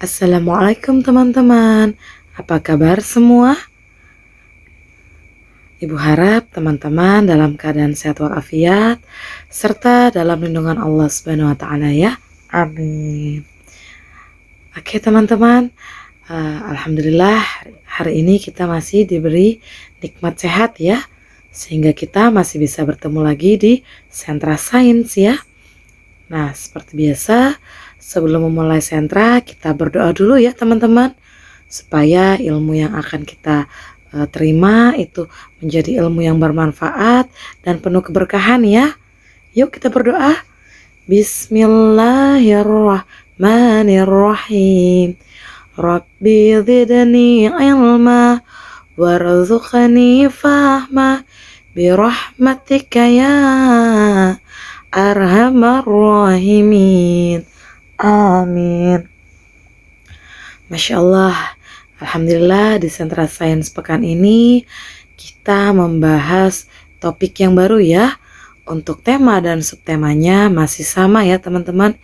Assalamualaikum teman-teman, apa kabar semua? Ibu harap teman-teman dalam keadaan sehat walafiat serta dalam lindungan Allah Subhanahu wa taala ya. Amin. Oke teman-teman, alhamdulillah hari ini kita masih diberi nikmat sehat ya, sehingga kita masih bisa bertemu lagi di Sentra Sains ya. Nah, seperti biasa, sebelum memulai sentra, kita berdoa dulu ya teman-teman, supaya ilmu yang akan kita terima itu menjadi ilmu yang bermanfaat dan penuh keberkahan ya. Yuk kita berdoa. Bismillahirrahmanirrahim. Rabbi zidni ilma warzuqni fahma birahmatika ya arhamar rahimin. Amin. Masya Allah, alhamdulillah di Sentra Sains pekan ini kita membahas topik yang baru ya. Untuk tema dan subtemanya masih sama ya teman-teman,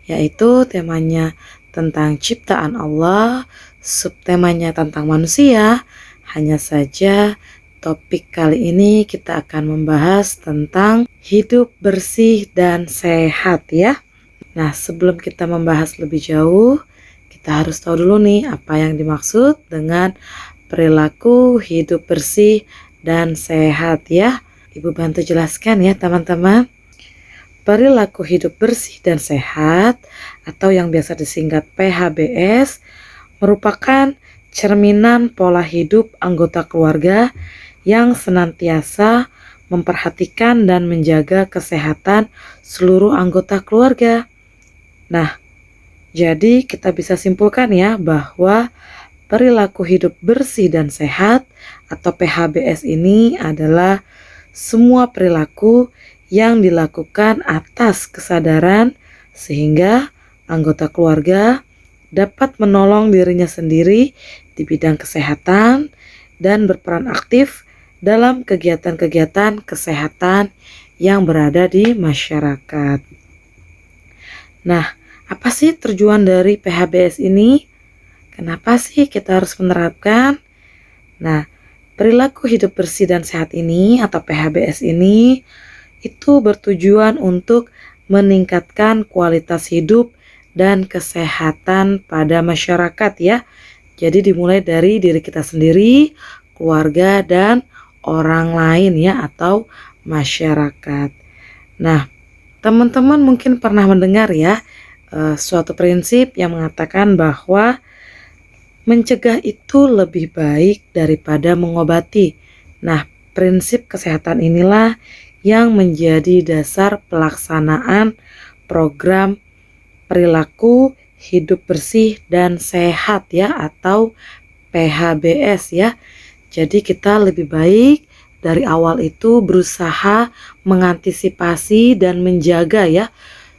yaitu temanya tentang ciptaan Allah, subtemanya tentang manusia. Hanya saja topik kali ini kita akan membahas tentang hidup bersih dan sehat ya. Nah, sebelum kita membahas lebih jauh, kita harus tahu dulu nih apa yang dimaksud dengan perilaku hidup bersih dan sehat ya. Ibu bantu jelaskan ya teman-teman. Perilaku hidup bersih dan sehat atau yang biasa disingkat PHBS merupakan cerminan pola hidup anggota keluarga yang senantiasa memperhatikan dan menjaga kesehatan seluruh anggota keluarga. Nah, jadi kita bisa simpulkan ya bahwa perilaku hidup bersih dan sehat atau PHBS ini adalah semua perilaku yang dilakukan atas kesadaran sehingga anggota keluarga dapat menolong dirinya sendiri di bidang kesehatan dan berperan aktif dalam kegiatan-kegiatan kesehatan yang berada di masyarakat. Nah, apa sih tujuan dari PHBS ini? Kenapa sih kita harus menerapkan? Nah, perilaku hidup bersih dan sehat ini atau PHBS ini itu bertujuan untuk meningkatkan kualitas hidup dan kesehatan pada masyarakat ya. Jadi dimulai dari diri kita sendiri, keluarga, dan orang lain ya atau masyarakat. Nah, teman-teman mungkin pernah mendengar ya suatu prinsip yang mengatakan bahwa mencegah itu lebih baik daripada mengobati. Nah, prinsip kesehatan inilah yang menjadi dasar pelaksanaan program perilaku hidup bersih dan sehat ya atau PHBS ya. Jadi kita lebih baik dari awal itu berusaha mengantisipasi dan menjaga ya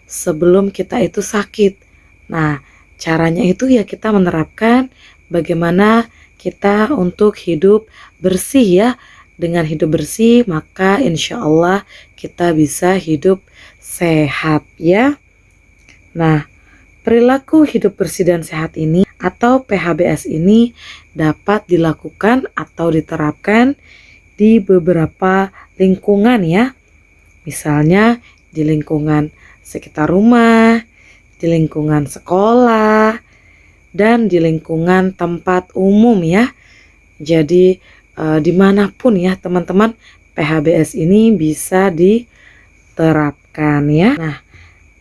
sebelum kita itu sakit. Nah, caranya itu ya kita menerapkan bagaimana kita untuk hidup bersih ya. Dengan hidup bersih maka insya Allah kita bisa hidup sehat ya. Nah, perilaku hidup bersih dan sehat ini atau PHBS ini dapat dilakukan atau diterapkan di beberapa lingkungan ya. Misalnya di lingkungan sekitar rumah, di lingkungan sekolah, dan di lingkungan tempat umum ya. Jadi dimanapun ya teman-teman PHBS ini bisa diterapkan ya. Nah,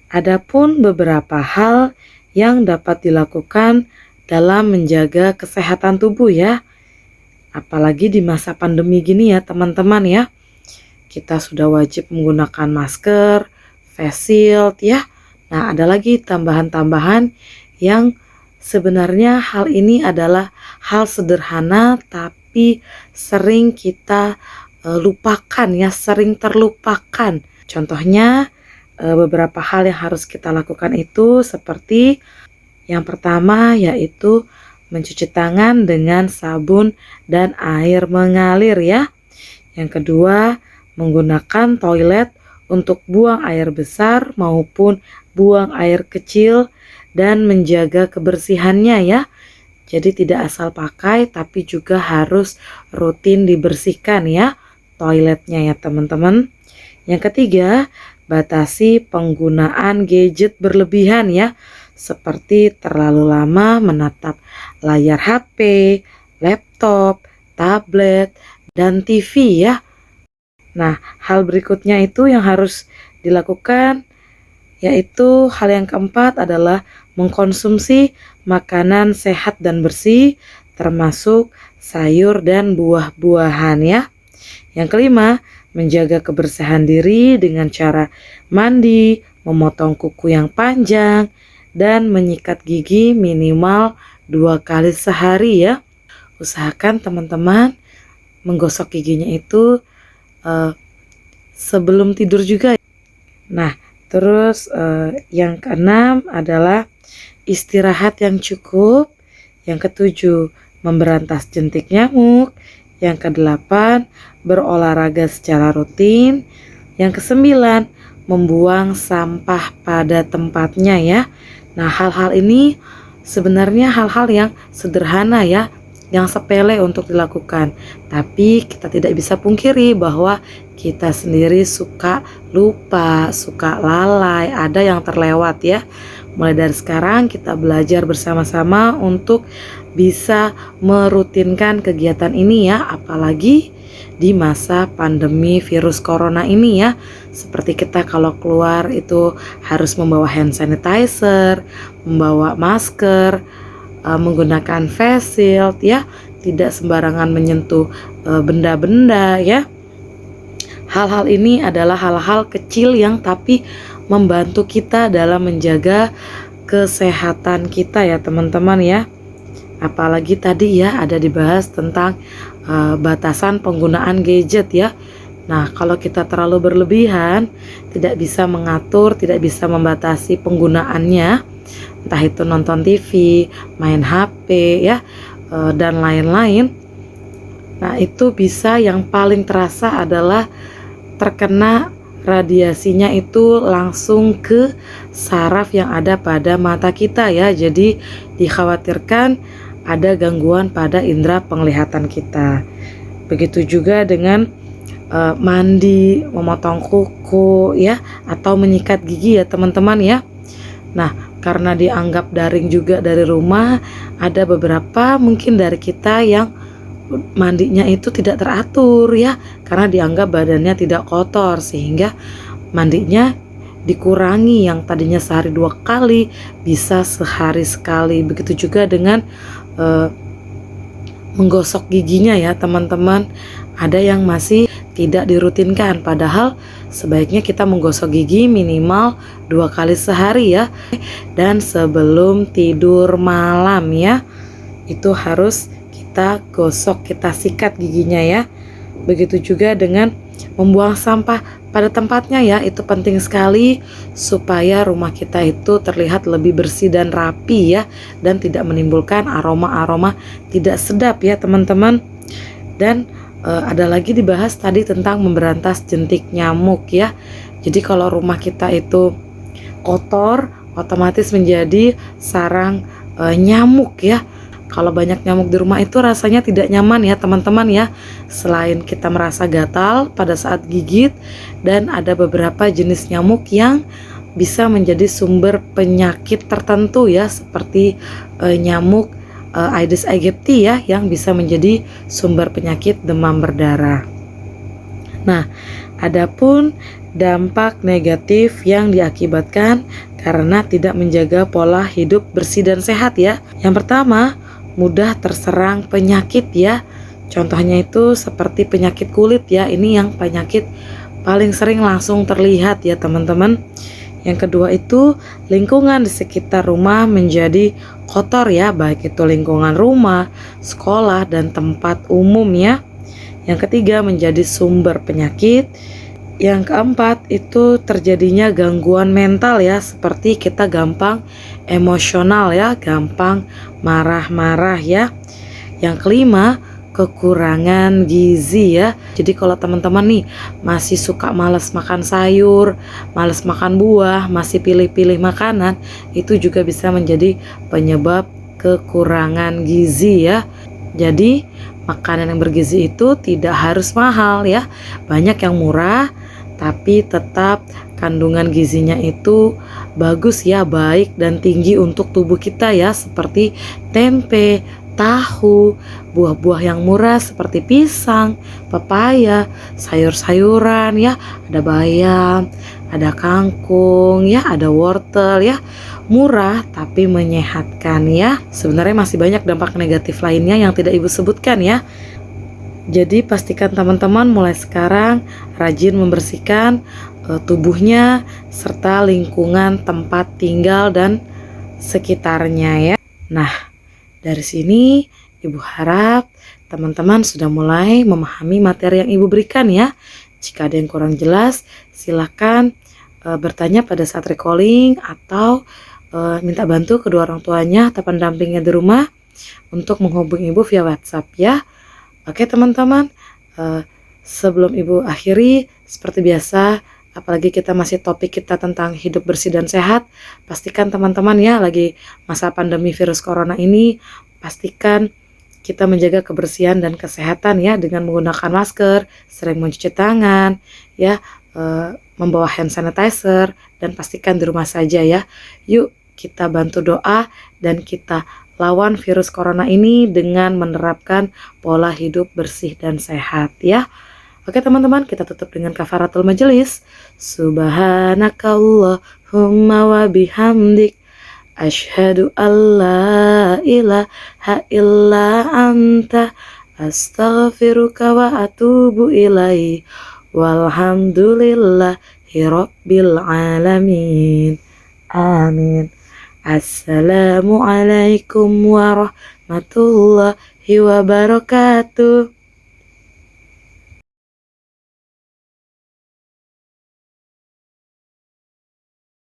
adapun beberapa hal yang dapat dilakukan dalam menjaga kesehatan tubuh ya. Apalagi di masa pandemi gini ya teman-teman ya. Kita sudah wajib menggunakan masker, face shield ya. Nah, ada lagi tambahan-tambahan yang sebenarnya hal ini adalah hal sederhana tapi sering kita lupakan ya, sering terlupakan. Contohnya beberapa hal yang harus kita lakukan itu seperti yang pertama yaitu mencuci tangan dengan sabun dan air mengalir ya. Yang kedua, menggunakan toilet untuk buang air besar maupun buang air kecil dan menjaga kebersihannya ya. Jadi tidak asal pakai tapi juga harus rutin dibersihkan ya toiletnya ya teman-teman. Yang ketiga, batasi penggunaan gadget berlebihan ya, seperti terlalu lama menatap layar HP, laptop, tablet, dan TV ya. Nah, hal berikutnya itu yang harus dilakukan, yaitu hal yang keempat adalah mengkonsumsi makanan sehat dan bersih, termasuk sayur dan buah-buahan ya. Yang kelima, menjaga kebersihan diri dengan cara mandi, memotong kuku yang panjang, dan menyikat gigi minimal 2 kali sehari ya. Usahakan teman-teman menggosok giginya itu sebelum tidur juga. Nah, terus yang keenam adalah istirahat yang cukup. Yang ketujuh, memberantas jentik nyamuk. Yang kedelapan, berolahraga secara rutin. Yang kesembilan, membuang sampah pada tempatnya ya. Nah, hal-hal ini sebenarnya hal-hal yang sederhana ya, yang sepele untuk dilakukan. Tapi kita tidak bisa pungkiri bahwa kita sendiri suka lupa, suka lalai, ada yang terlewat ya. Mulai dari sekarang kita belajar bersama-sama untuk bisa merutinkan kegiatan ini ya, apalagi di masa pandemi virus corona ini ya. Seperti kita kalau keluar itu harus membawa hand sanitizer, membawa masker, menggunakan face shield ya, tidak sembarangan menyentuh benda-benda ya. Hal-hal ini adalah hal-hal kecil yang tapi membantu kita dalam menjaga kesehatan kita ya teman-teman ya. Apalagi tadi ya ada dibahas tentang batasan penggunaan gadget ya. Nah, kalau kita terlalu berlebihan, tidak bisa mengatur, tidak bisa membatasi penggunaannya, entah itu nonton TV, main HP ya, dan lain-lain. Nah, itu bisa yang paling terasa adalah terkena radiasinya itu langsung ke saraf yang ada pada mata kita ya. Jadi dikhawatirkan ada gangguan pada indera penglihatan kita. Begitu juga dengan mandi, memotong kuku ya, atau menyikat gigi ya teman-teman ya. Nah, karena dianggap daring juga dari rumah, ada beberapa mungkin dari kita yang mandinya itu tidak teratur ya, karena dianggap badannya tidak kotor, sehingga mandinya dikurangi, yang tadinya sehari 2 kali bisa sehari sekali. Begitu juga dengan menggosok giginya ya teman-teman, ada yang masih tidak dirutinkan, padahal sebaiknya kita menggosok gigi minimal 2 kali sehari ya, dan sebelum tidur malam ya, itu harus kita gosok, kita sikat giginya ya. Begitu juga dengan membuang sampah pada tempatnya ya, itu penting sekali supaya rumah kita itu terlihat lebih bersih dan rapi ya, dan tidak menimbulkan aroma-aroma tidak sedap ya teman-teman. Dan ada lagi dibahas tadi tentang memberantas jentik nyamuk ya. Jadi kalau rumah kita itu kotor, otomatis menjadi sarang nyamuk ya. Kalau banyak nyamuk di rumah itu rasanya tidak nyaman ya teman-teman ya. Selain kita merasa gatal pada saat gigit, dan ada beberapa jenis nyamuk yang bisa menjadi sumber penyakit tertentu ya, seperti nyamuk Aedes aegypti ya, yang bisa menjadi sumber penyakit demam berdarah. Nah, adapun dampak negatif yang diakibatkan karena tidak menjaga pola hidup bersih dan sehat ya. Yang pertama, mudah terserang penyakit ya. Contohnya itu seperti penyakit kulit ya. Ini yang penyakit paling sering langsung terlihat ya teman-teman. Yang kedua itu lingkungan di sekitar rumah menjadi kotor ya, baik itu lingkungan rumah, sekolah, dan tempat umum ya. Yang ketiga menjadi sumber penyakit. Yang keempat itu terjadinya gangguan mental ya, seperti kita gampang emosional ya, gampang marah-marah ya. Yang kelima, kekurangan gizi ya. Jadi kalau teman-teman nih masih suka males makan sayur, males makan buah, masih pilih-pilih makanan, itu juga bisa menjadi penyebab kekurangan gizi ya. Jadi makanan yang bergizi itu tidak harus mahal ya. Banyak yang murah tapi tetap kandungan gizinya itu bagus ya, baik dan tinggi untuk tubuh kita ya, seperti tempe, tahu, buah-buah yang murah seperti pisang, pepaya, sayur-sayuran ya, ada bayam, ada kangkung ya, ada wortel ya. Murah tapi menyehatkan ya. Sebenarnya masih banyak dampak negatif lainnya yang tidak Ibu sebutkan ya. Jadi pastikan teman-teman mulai sekarang rajin membersihkan tubuhnya serta lingkungan tempat tinggal dan sekitarnya ya. Nah, dari sini Ibu harap teman-teman sudah mulai memahami materi yang Ibu berikan ya. Jika ada yang kurang jelas, silakan bertanya pada saat recalling atau minta bantu kedua orang tuanya atau pendampingnya di rumah untuk menghubungi Ibu via WhatsApp ya. Oke teman-teman, sebelum Ibu akhiri, seperti biasa, apalagi kita masih topik kita tentang hidup bersih dan sehat, pastikan teman-teman ya, lagi masa pandemi virus corona ini, pastikan kita menjaga kebersihan dan kesehatan ya, dengan menggunakan masker, sering mencuci tangan, ya, membawa hand sanitizer, dan pastikan di rumah saja ya. Yuk kita bantu doa dan kita lawan virus corona ini dengan menerapkan pola hidup bersih dan sehat ya. Oke teman-teman, kita tutup dengan kafaratul majelis. Subhanakallahumma wa bihamdik, asyhadu alla ilaha illa anta, astaghfiruka wa atubu ilaih. Walhamdulillahi rabbil alamin. Amin. Assalamualaikum warahmatullahi wabarakatuh.